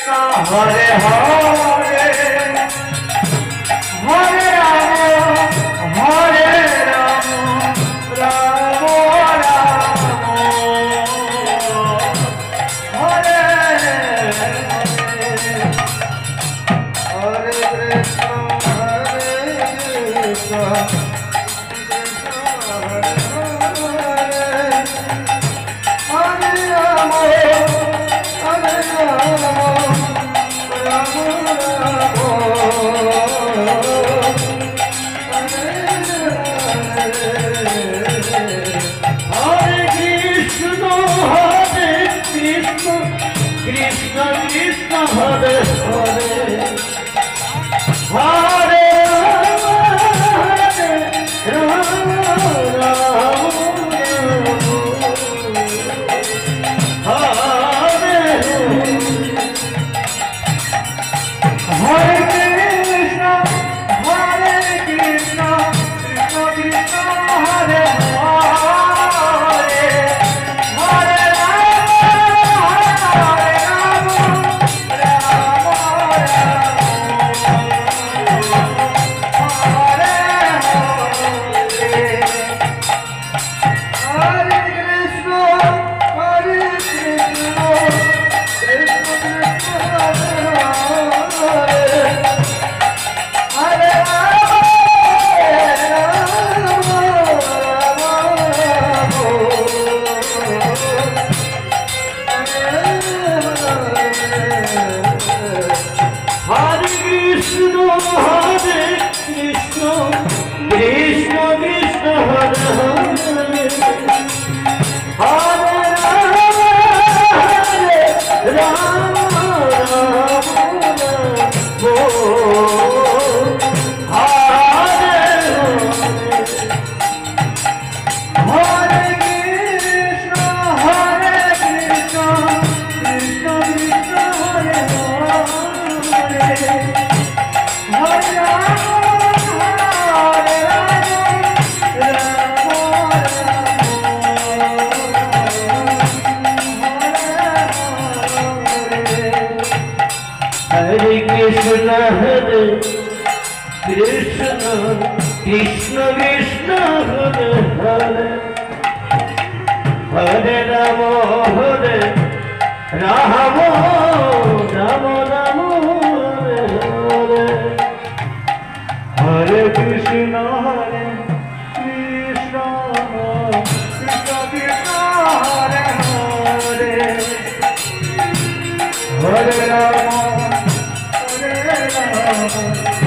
Hare Hare Hare Ram Ram Ram Hare Hare Krishna Krishna Krishna Hare Hare Hare Rama Hare Hare Krishna Krishna Krishna Hare Krishna Krishna Hare Hare Hare Rama Hare Rama Rama Rama Hare Hare Hare Krishna Krishna Krishna Hare Hare Hare Rama Hare Rama